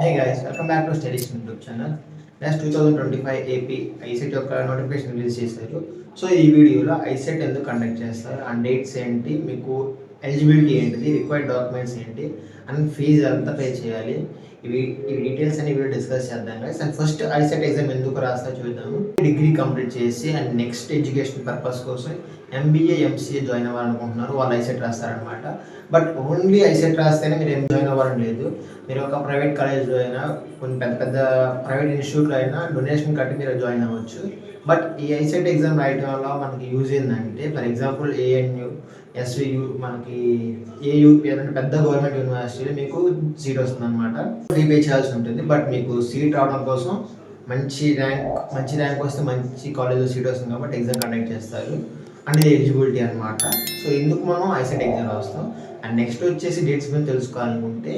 Hey guys, welcome back to Studies YouTube channel. Next 2025 AP ICET యొక్క notification release చేశారు. So ఈ వీడియోలో ICET ఎందుకు కండక్ట్ చేస్తారు అండ్ డేట్స్ ఏంటి, మీకు ఎలిజిబిలిటీ ఏంటిది, రిక్వైర్డ్ డాక్యుమెంట్స్ ఏంటి అండ్ ఫీజు ఎంత పే చేయాలి, ఇవి డీటెయిల్స్ అని వీడియో డిస్కస్ చేద్దాం guys. And first ICET exam ఎందుకు రాస్తా చూద్దాము. డిగ్రీ కంప్లీట్ చేసి అండ్ నెక్స్ట్ ఎడ్యుకేషన్ పర్పస్ కోసం ఎంబీఏ ఎంసీఏ జాయిన్ అవ్వాలనుకుంటున్నారు, వాళ్ళు ఐసెట్ రాస్తారనమాట. బట్ ఓన్లీ ఐసెట్ రాస్తేనే మీరు ఏం జాయిన్ అవ్వాలని లేదు. మీరు ఒక ప్రైవేట్ కాలేజ్లో అయినా కొన్ని పెద్ద పెద్ద ప్రైవేట్ ఇన్స్టిట్యూట్లో అయినా డొనేషన్ కట్టి మీరు జాయిన్ అవ్వచ్చు. బట్ ఈ ఐసెట్ ఎగ్జామ్ రాయడం వల్ల మనకి యూజ్ ఏంటంటే, ఫర్ ఎగ్జాంపుల్ ఏఎన్యూ, ఎస్వియు, మనకి ఏయూ ఏదంటే పెద్ద గవర్నమెంట్ యూనివర్సిటీలో మీకు సీట్ వస్తుంది అనమాట. ఫీ పే చేయాల్సి ఉంటుంది. బట్ మీకు సీట్ రావడం కోసం మంచి ర్యాంక్ వస్తే మంచి కాలేజ్లో సీట్ వస్తుంది కాబట్టి ఎగ్జామ్ కండక్ట్ చేస్తారు. అండ్ ఇది ఎలిజిబిలిటీ అనమాట. సో ఎందుకు మనం ఐసెట్ ఎగ్జామ్ రాస్తాం. అండ్ నెక్స్ట్ వచ్చేసి డేట్స్ మీద తెలుసుకోవాలనుకుంటే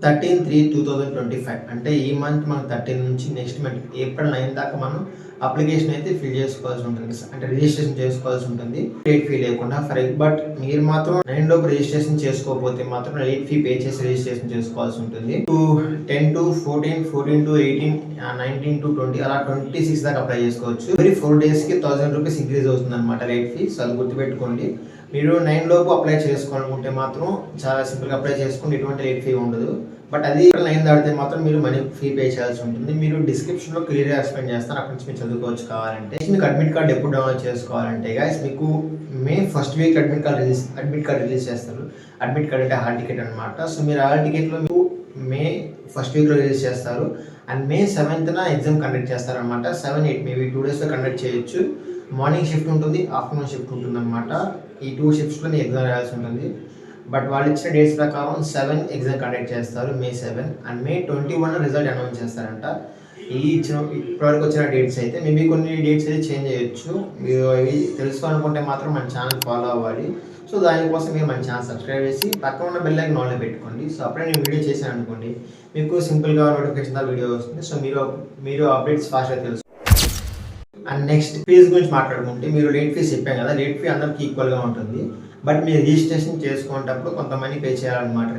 13/3/2025 అంటే ఈ మంత్ మనం 13 నుంచి నెక్స్ట్ మంత్ ఏప్రిల్ 9 దాకా మనం అప్లికేషన్ అయితే ఫిల్ చేసుకోవాల్సి ఉంటుంది, అంటే రిజిస్ట్రేషన్ చేసుకోవాల్సి ఉంటుంది లేట్ ఫీ లేకుండా. బట్ మీరు మాత్రం 9 లోపు రిజిస్ట్రేషన్ చేసుకోకపోతే మాత్రం లేట్ ఫీ పే చేసి రిజిస్ట్రేషన్ చేసుకోవాల్సి ఉంటుంది. 10 to 14, 14 to 18, 19 to 20 అలా 26 దాకా అప్లై చేసుకోవచ్చు. మరి 4 డేస్కి 1000 రూపీస్ ఇంక్రీజ్ అవుతుంది అనమాట లేట్ ఫీ. సో అది గుర్తుపెట్టుకోండి. మీరు 9 లోపు అప్లై చేసుకోవాలనుకుంటే మాత్రం చాలా సింపుల్గా అప్లై చేసుకుంటే ఎటువంటి లేట్ ఫీ ఉండదు. బట్ అది 9 దాటితే మాత్రం మీరు మనీ ఫీ పే చేయాల్సి ఉంటుంది. మీరు డిస్క్రిప్షన్లో క్లియర్గా ఎక్స్ప్లెయిన్ చేస్తాను, అక్కడి నుంచి మీరు చదువుకోవచ్చు కావాలంటే. మీకు అడ్మిట్ కార్డ్ ఎప్పుడు డౌన్లోడ్ చేసుకోవాలంటే గైస్, మీకు May first week admit card release చేస్తారు. అడ్మిట్ కార్డ్ అంటే హాల్ టికెట్ అనమాట. సో మీరు హాల్ టికెట్లో మీకు మే ఫస్ట్ వీక్లో రిలీజ్ చేస్తారు. And May 7th exam conduct చేస్తారనమాట. 7, 8 మేబీ 2 డేస్లో కండక్ట్ చేయొచ్చు. మార్నింగ్ షిఫ్ట్ ఉంటుంది, ఆఫ్టర్నూన్ షిఫ్ట్ ఉంటుంది అనమాట. ఈ 2 షిఫ్ట్స్లో మీరు ఎగ్జామ్ రాయాల్సి ఉంటుంది. బట్ వాళ్ళు ఇచ్చిన డేట్స్ ప్రకారం 7 ఎగ్జామ్ కండక్ట్ చేస్తారు, మే 7. అండ్ మే 21 రిజల్ట్ అనౌన్స్ చేస్తారంట. ఇప్పటివరకు వచ్చిన డేట్స్ అయితే మేబీ కొన్ని డేట్స్ అయితే చేంజ్ చేయొచ్చు. మీరు అవి తెలుసుకోవాలనుకుంటే మాత్రం మన ఛానల్ ఫాలో అవ్వాలి. సో దానికోసం మీరు మన ఛానల్ సబ్స్క్రైబ్ చేసి పక్కన ఉన్న బెల్ ఐకాన్ ఆన్లో పెట్టుకోండి. సో అప్పుడే నేను వీడియో చేశాను అనుకోండి, మీకు సింపుల్గా నోటిఫికేషన్ వీడియో వస్తుంది. సో మీరు అప్డేట్స్ ఫాస్ట్గా తెలుసు. అండ్ నెక్స్ట్ ఫీజు గురించి మాట్లాడుకుంటే, మీరు లేట్ ఫీజ్ చెప్పాం కదా, లేట్ ఫీ అందరికి ఈక్వల్గా ఉంటుంది. బట్ మీరు రిజిస్ట్రేషన్ చేసుకునేటప్పుడు కొంతమంది పే చేయాలన్నమాట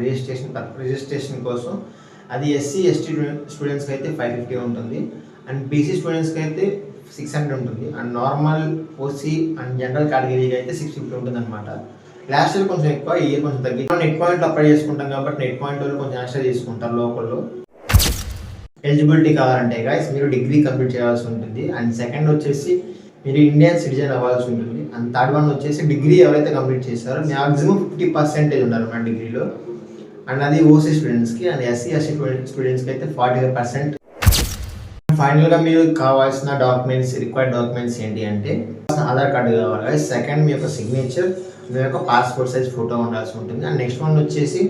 రిజిస్ట్రేషన్ కోసం. అది ఎస్సీ ఎస్టీ స్టూడెంట్స్కి అయితే 550 ఉంటుంది. అండ్ బీసీ స్టూడెంట్స్కి అయితే 600 ఉంటుంది. And normal OC and general కేటగిరీకి అయితే 650 ఉంటుంది అనమాట. లాస్ట్ ఇయర్ కొంచెం ఎక్కువ, ఈ ఇయర్ కొంచెం తగ్గి. నెట్ పాయింట్లు అప్లై చేసుకుంటాం కాబట్టి నెట్ పాయింట్ వాళ్ళు కొంచెం ఎక్స్ట్రా తీసుకుంటారు లోకల్లో. ఎలిజిబిలిటీ కావాలంటే గైస్ మీరు డిగ్రీ కంప్లీట్ చేయాల్సి ఉంటుంది. అండ్ సెకండ్ వచ్చేసి మీరు ఇండియన్ సిటిజన్ అవ్వాల్సి ఉంటుంది. అండ్ థర్డ్ వన్ వచ్చేసి డిగ్రీ ఎవరైతే కంప్లీట్ చేస్తారో మ్యాక్సిమం 50% ఉండాలి మన డిగ్రీలో. అండ్ అది ఓసీ స్టూడెంట్స్కి. అండ్ ఎస్సీ ఎస్టీ స్టూడెంట్స్కి అయితే 45%. ఫైనల్గా మీరు కావాల్సిన రిక్వైర్డ్ డాక్యుమెంట్స్ ఏంటి అంటే, ఆధార్ కార్డు కావాలి. సెకండ్ మీ యొక్క సిగ్నేచర్, మీ యొక్క పాస్పోర్ట్ సైజ్ ఫోటో ఉండాల్సి ఉంటుంది. అండ్ నెక్స్ట్ వన్ వచ్చేసి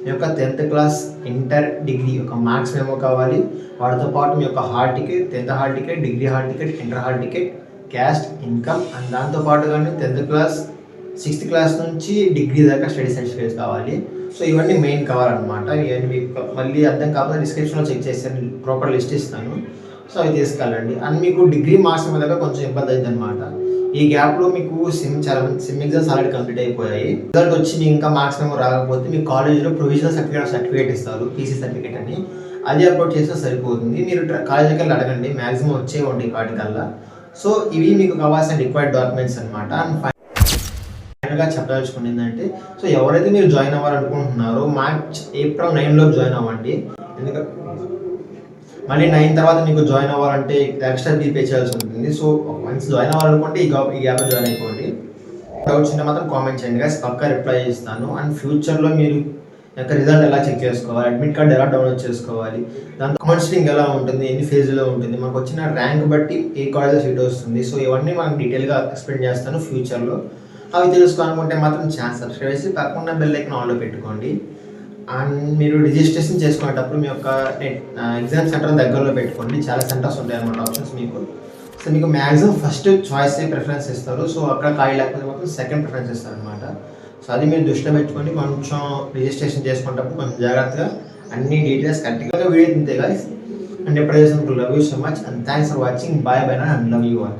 మీ యొక్క 10th క్లాస్, ఇంటర్, డిగ్రీ యొక్క మార్క్స్ మెమో కావాలి. వాటితో పాటు మీ యొక్క hall ticket, 10th hall ticket, degree hall ticket, inter hall ticket, caste, income. And దాంతోపాటు కానీ 10th క్లాస్, 6th క్లాస్ నుంచి డిగ్రీ దాకా స్టడీ సర్టిఫికేట్స్ కావాలి. సో ఇవన్నీ మెయిన్ కావాలన్నమాట. ఇవన్నీ మీకు మళ్ళీ అర్థం కాకపోతే డిస్క్రిప్షన్లో చెక్ చేస్తాను, ప్రాపర్ లిస్ట్ ఇస్తాను. సో అవి తీసుకెళ్ళండి. అండ్ మీకు డిగ్రీ మార్క్స్ మీద కొంచెం ఇబ్బంది అయింది అనమాట. ఈ గ్యాప్లో మీకు సిమ్ ఎగ్జామ్స్ ఆల్రెడీ కంప్లీట్ అయిపోయాయి. రిజల్ట్ వచ్చి మీకు ఇంకా మార్క్స్ ఏమో రాకపోతే మీ కాలేజ్లో ప్రొవిజనల్ సర్టిఫికేట్ ఇస్తారు, పీసీ సర్టిఫికేట్ అని. అది అప్లోడ్ చేస్తే సరిపోతుంది. మీరు కాలేజీకి వెళ్ళి అడగండి, మ్యాక్సిమం వచ్చేవండి వాటికల్లా. సో ఇవి మీకు కావాల్సిన రిక్వైర్డ్ డాక్యుమెంట్స్ అనమాట. అండ్ ఫైనల్గా చెప్పదలుచుకుంది ఏంటంటే, సో ఎవరైతే మీరు జాయిన్ అవ్వాలనుకుంటున్నారో ఏప్రిల్ 9 లోపు జాయిన్ అవ్వండి. ఎందుకంటే మళ్ళీ 9 తర్వాత మీకు జాయిన్ అవ్వాలంటే ఎక్స్ట్రా ఫీ పే చేయాల్సి ఉంటుంది. సో వన్స్ జాయిన్ అవ్వాలనుకుంటే ఈ గ్యాప్లో జాయిన్ అయిపోండి. డౌట్స్ ఉంటే మాత్రం కామెంట్ చేయండి గైస్, పక్కా రిప్లై ఇస్తాను. అండ్ ఫ్యూచర్లో మీరు యొక్క రిజల్ట్ ఎలా చెక్ చేసుకోవాలి, అడ్మిట్ కార్డ్ ఎలా డౌన్లోడ్ చేసుకోవాలి, దాంతో కౌన్సిలింగ్ ఎలా ఉంటుంది, ఎన్ని ఫేజ్లో ఉంటుంది, మనకు వచ్చిన ర్యాంక్ బట్టి ఏ కాలేజ్లో సీట్ వస్తుంది. సో ఇవన్నీ మనం డీటెయిల్గా ఎక్స్ప్లెయిన్ చేస్తాను ఫ్యూచర్లో. అవి తెలుసుకోవాలనుకుంటే మాత్రం ఛానల్ సబ్స్క్రైబ్ చేసి పక్కన బెల్ ఐకాన్ ఆన్లో పెట్టుకోండి. అండ్ మీరు రిజిస్ట్రేషన్ చేసుకునేటప్పుడు మీ యొక్క ఎగ్జామ్ సెంటర్ దగ్గరలో పెట్టుకోండి. చాలా సెంటర్స్ ఉంటాయి అన్నమాట, ఆప్షన్స్ మీకు. సో మీకు మ్యాక్సిమం ఫస్ట్ చాయిస్ ప్రిఫరెన్స్ ఇస్తారు. సో అక్కడ ఖాళీ లేకపోతే మాత్రం సెకండ్ ప్రిఫరెన్స్ ఇస్తారు అనమాట. సో అది మీరు దృష్టిలో పెట్టుకొని కొంచెం రిజిస్ట్రేషన్ చేసుకునేటప్పుడు కొంచెం జాగ్రత్తగా అన్ని డీటెయిల్స్ కరెక్ట్గా వీడియో తింటే గైస్. అండ్ ఎప్పుడు love you so much and thanks for watching. Bye and love you all.